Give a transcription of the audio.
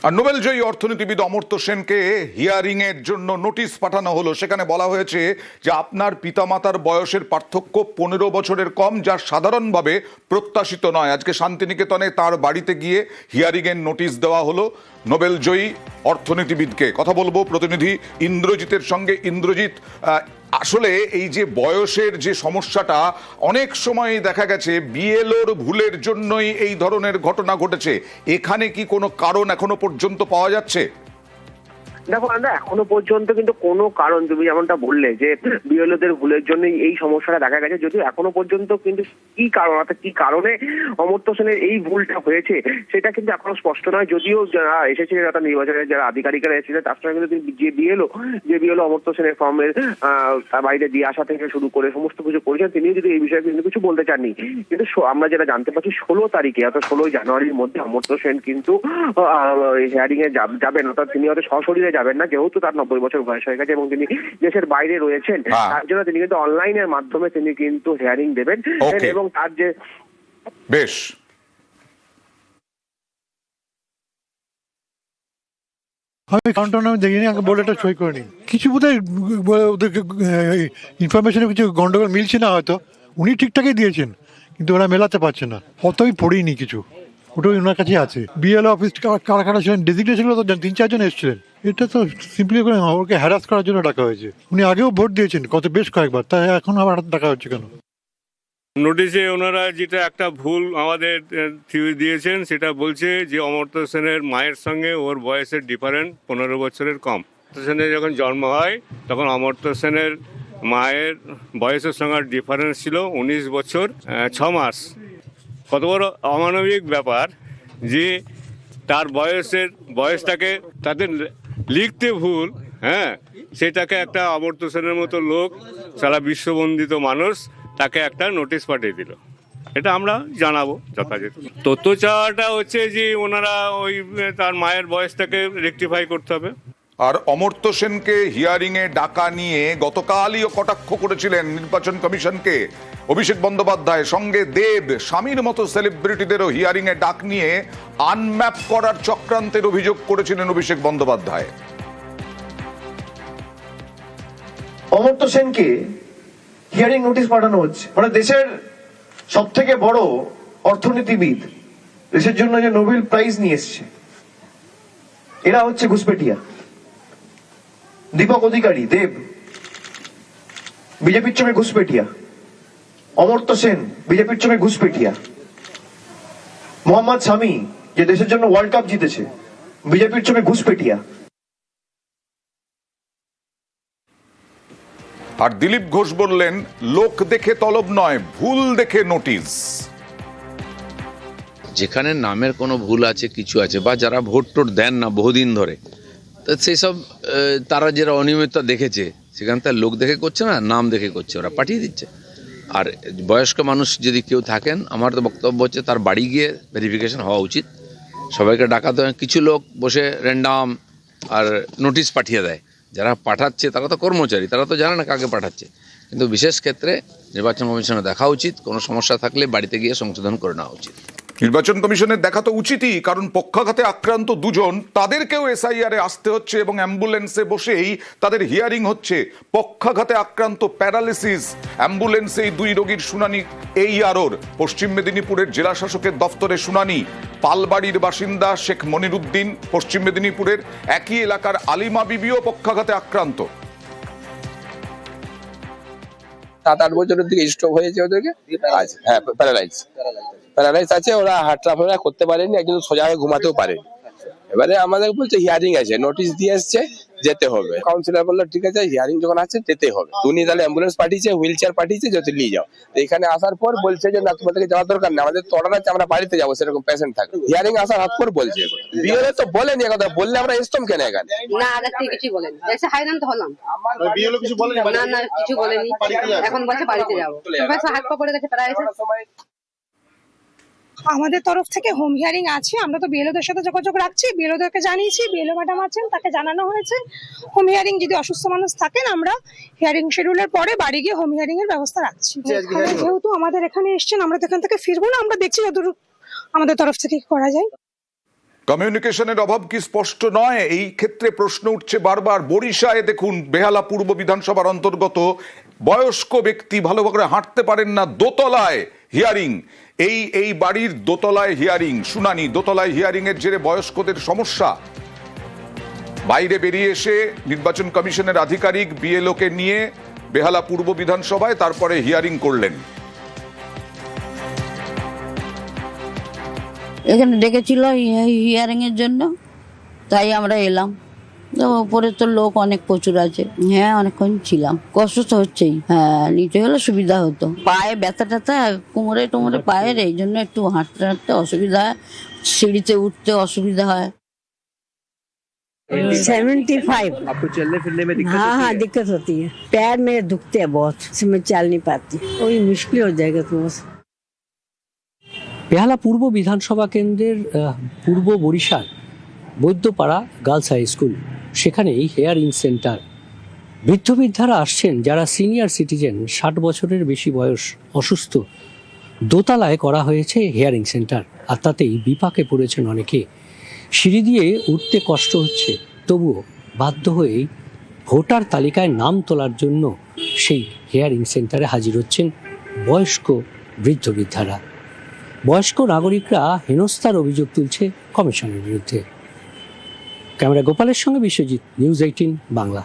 আর নোবেলজয়ী অর্থনীতিবিদ অমর্ত্য সেনকে হিয়ারিং এর জন্য নোটিশ পাঠানো হলো। সেখানে বলা হয়েছে যে আপনার পিতামাতার বয়সের পার্থক্য 15 বছরের কম, যা সাধারণভাবে প্রত্যাশিত নয়। আজকে শান্তিনিকেতনে তার বাড়িতে গিয়ে হিয়ারিং এর নোটিশ দেওয়া হলো নোবেলজয়ী অর্থনীতিবিদকে। কথা বলবো প্রতিনিধি ইন্দ্রজিতের সঙ্গে। ইন্দ্রজিৎ, আসলে এই যে বয়সের যে সমস্যাটা, অনেক সময় দেখা গেছে বিএলওর ভুলের জন্যই এই ধরনের ঘটনা ঘটেছে। এখানে কি কোনো কারণ এখনো পর্যন্ত পাওয়া যাচ্ছে? দেখো আমরা এখনো পর্যন্ত কিন্তু কোনো কারণ, তুমি যেমনটা বললে যে বিএলওদের ভুলের জন্য এই সমস্যাটা দেখা গেছে, যদিও এখনো পর্যন্ত কিন্তু কি কারণ, অর্থাৎ কি কারণে অমর্ত্য সেনের এই ভুলটা হয়েছে সেটা কিন্তু এখনো স্পষ্ট নয়। যদিও যারা এসেছিলেন, অর্থাৎ নির্বাচনের যারা আধিকারিকরা এসেছিলেন, তার সঙ্গে কিন্তু যে বিএলও অমর্ত্য সেনের ফর্মের বাইরে দিয়ে আসা থেকে শুরু করে সমস্ত কিছু করেছেন, তিনিও যদি এই বিষয়ে কিন্তু কিছু বলতে চাননি। কিন্তু আমরা যেটা জানতে পারছি 16 তারিখে, অর্থাৎ 16 জানুয়ারির মধ্যে অমর্ত্য সেন কিন্তু হিয়ারিং এ যাবেন, অর্থাৎ তিনি হয়তো সশরীরে যাবেন না, যেহেতু তার 90 বছর বয়স হয়ে গেছে এবং তিনি দেশের বাইরে রয়েছেন। তার জন্য তিনি কিন্তু অনলাইনের মাধ্যমে তিনি কিন্তু হিয়ারিং দেবেন। এবং তার যে বেশ আমি কাউন্টার নামে দেখিনি, আগে বলে একটা সই করে নিই। কিছু বোধহয় ওদেরকে ইনফরমেশনে কিছু গন্ডগোল মিলছে না, হয়তো উনি ঠিকঠাকই দিয়েছেন কিন্তু ওরা মেলাতে পারছে না। অতই পড়িনি কিছু, ওটাই ওনার কাছে আছে। বিএলও অফিস কারা কারা ছিলেন, ডেজিগনেশন তো 3-4 জন এসেছিলেন। এটা তো সিম্পলি করে ওকে হ্যারাস করার জন্য ডাকা হয়েছে। উনি আগেও ভোট দিয়েছেন বেশ কয়েকবার, তাই এখন আবার ডাকা হচ্ছে কেন? নোটিশে ওনারা যেটা একটা ভুল আমাদের দিয়েছেন, সেটা বলছে যে অমর্ত্য সেনের মায়ের সঙ্গে ওর বয়সের ডিফারেন্স 15 বছরের কম। অমর্ত্য সেনের যখন জন্ম হয় তখন অমর্ত্য সেনের মায়ের বয়সের সঙ্গে ডিফারেন্স ছিল 19 বছর 6 মাস। কত বড় অমানবিক ব্যাপার যে তার বয়সটাকে তাদের লিখতে ভুল, হ্যাঁ, সেটাকে একটা অমর্ত্য সেনের মতো লোক, সারা বিশ্ববন্দিত মানুষ, তাকে একটা নোটিশ পাঠিয়ে দিল। এটা আমরা জানাবো যথাযথ। তথ্য চাওয়াটা হচ্ছে যে ওনারা ওই তার মায়ের বয়সটাকে রেকটিফাই করতে হবে। আর অমর্ত্য সেনকে হিয়ারিং এ ডাকা নিয়ে গতকালই কটাক্ষ করেছিলেন নির্বাচন কমিশনকে অভিষেক বন্দ্যোপাধ্যায়। সঙ্গে দেব, স্বামীর মতো সেলিব্রিটিদেরও হিয়ারিং এ ডাক নিয়ে আনম্যাপ করার চক্রান্তের অভিযোগ করেছিলেন অভিষেক বন্দ্যোপাধ্যায়। অমর্ত্য সেনকে হিয়ারিং নোটিশ পাঠানো হচ্ছে, মানে দেশের সব থেকে বড় অর্থনীতিবিদ, দেশের জন্য যে নোবেল প্রাইজ নিয়ে এসছে, এরা হচ্ছে ঘুষপেটিয়া। দীপক অধিকারী, দেব বিজেপির চোখে ঘুষপেটিয়া, অমর্ত্য সেন বিজেপির চোখে ঘুষপেটিয়া, মোহাম্মদ শামি যে দেশের জন্য ওয়ার্ল্ড কাপ জিতেছে, বিজেপির চোখে ঘুষপেটিয়া। আর দিলীপ ঘোষ বললেন, লোক দেখে তলব নয়, ভুল দেখে নোটিশ। যেখানে নামের কোনো ভুল আছে, কিছু আছে, বা যারা ভোট টোট দেন না বহুদিন ধরে, সেই সব তারা যারা অনিয়মিততা দেখেছে, সেখান থেকে লোক দেখে করছে না, নাম দেখে করছে, ওরা পাঠিয়ে দিচ্ছে। আর বয়স্ক মানুষ যদি কেউ থাকেন, আমার তো বক্তব্য হচ্ছে তার বাড়ি গিয়ে ভেরিফিকেশন হওয়া উচিত। সবাইকে ডাকাতে হয়, কিছু লোক বসে র্যান্ডাম আর নোটিশ পাঠিয়ে দেয়। যারা পাঠাচ্ছে তারা তো কর্মচারী, তারা তো জানে না কাকে পাঠাচ্ছে। কিন্তু বিশেষ ক্ষেত্রে নির্বাচন কমিশনে দেখা উচিত, কোনো সমস্যা থাকলে বাড়িতে গিয়ে সংশোধন করে নেওয়া উচিত। নির্বাচন কমিশনের দেখা তো উচিতই, কারণ পক্ষাঘাতে আক্রান্ত দুজন, তাদেরকেও এসআইআর এ আসতে হচ্ছে এবং অ্যাম্বুলেন্সে বসেই তাদের হিয়ারিং হচ্ছে। পক্ষাঘাতে আক্রান্ত, প্যারালিসিস, অ্যাম্বুলেন্সেই 2 রোগীর শুনানি AEROর। পশ্চিম মেদিনীপুরের জেলা শাসকের দফতরে শুনানি। পালবাড়ির বাসিন্দা শেখ মনিরুদ্দিন, পশ্চিম মেদিনীপুরের একই এলাকার আলিমা বিবিও পক্ষাঘাতে আক্রান্ত। 7-8 বছরের দিকে স্ট্রোক হয়েছে ওদেরকে। হ্যাঁ, প্যারালাইজ আছে, ওরা হাঁটাফেরা করতে পারেনি, একজন সোজা হয়ে ঘুমাতেও পারেনি। এবারে আমাদের বলছে হিয়ারিং আছে, নোটিশ দিয়ে এসছে, যেতে হবে। কাউন্সিলর বললো ঠিক আছে, হিয়ারিং যখন আছে যেতে হবে। উনি তাহলে অ্যাম্বুলেন্স পাঠিয়েছে, হুইল চেয়ার পাঠিয়েছে, যদি নিয়ে যাও। এখানে আসার পর বলছে যে না, তোমাদেরকে যাওয়ার দরকার নেই, আমাদের তো অর্ডার আছে, আমরা বাড়িতে যাবো, সেরকম পেশেন্ট থাকে। হিয়ারিং আসার হাত পর বলছে, বিএলও তো বলেনি কথা, বললে আমরা এসতাম কেন এখানে? না, আগে থেকে কিছু বলেনি, এসে হাইরান তো হলাম। বিএলও কিছু বলেনি? না, কিছু বলেনি। এখন বলছে বাড়িতে যাবো, হাত পা পড়ে গেছে, তারা এসে। আমাদের তরফ থেকে হোম হিয়ারিং আছে, আমরা তো বিএলওদের সাথে যোগাযোগ রাখছি, বিএলওদেরকে জানিয়েছি, বিএলও ম্যাডাম আছেন, তাকে জানানো হয়েছে হোম হিয়ারিং, যদি অসুস্থ মানুষ থাকেন আমরা হিয়ারিং শিডিউলের পরে বাড়ি গিয়ে হোম হিয়ারিং এর ব্যবস্থা রাখছি। যেহেতু আমাদের এখানে এসছেন, আমরা তো এখান থেকে ফিরবো না, আমরা দেখছি যতটুকু আমাদের তরফ থেকে করা যায়। কমিউনিকেশনের অভাব কি স্পষ্ট নয়? এই ক্ষেত্রে প্রশ্ন উঠছে বারবার। বরিশায় দেখুন, বেহালা পূর্ব বিধানসভার অন্তর্গত বয়স্ক ব্যক্তি ভালো করে হাঁটতে পারেন না, দোতলায় হিয়ারিং, এই বাড়ির দোতলায় হিয়ারিং, শুনানি, দোতলায় হিয়ারিং এর জেরে বয়স্কদের সমস্যা। বাইরে বেরিয়ে এসে নির্বাচন কমিশনের আধিকারিক বিএলও কে নিয়ে বেহালা পূর্ব বিধানসভায় তারপরে হিয়ারিং করলেন। এখানে ডেকেছিল হিয়ারিং এর জন্য, তাই আমরা এলাম। তো ওপরে তো লোক অনেক প্রচুর আছে। হ্যাঁ, অনেকক্ষণ ছিলাম। কষ্ট তো হচ্ছেই। হ্যাঁ, নিতে হলে সুবিধা হতো। পায়ে ব্যথা ট্যাথা, কোমরে টোমরে পায়ের, এই জন্য একটু হাঁটতে হাঁটতে অসুবিধা হয়, সিঁড়িতে উঠতে অসুবিধা হয়। 75। आपको चलने फिरने में दिक्कत हाँ होती हाँ है? दिक्कत होती है, पैर मेरे दुखते हैं बहुत, इससे मैं चल नहीं पाती, वही मुश्किल हो जाएगा थोड़ा सा। বেহালা পূর্ব বিধানসভা কেন্দ্রের পূর্ব Barishal Baidyapara girls high school, সেখানেই হেয়ারিং সেন্টার। বৃদ্ধ বৃদ্ধারা আসছেন যারা সিনিয়র সিটিজেন, 60 বছরের বেশি বয়স, অসুস্থ। দোতলায় করা হয়েছে হেয়ারিং সেন্টার, আর তাতেই বিপাকে পড়েছেন অনেকে। সিঁড়ি দিয়ে উঠতে কষ্ট হচ্ছে, তবুও বাধ্য হয়েই ভোটার তালিকায় নাম তোলার জন্য সেই হেয়ারিং সেন্টারে হাজির হচ্ছেন বয়স্ক বৃদ্ধ বৃদ্ধারা। বয়স্ক নাগরিকরা হেনস্থার অভিযোগ তুলছে কমিশনের বিরুদ্ধে। ক্যামেরা গোপালের সঙ্গে বিশ্বজিৎ, নিউজ 18 বাংলা।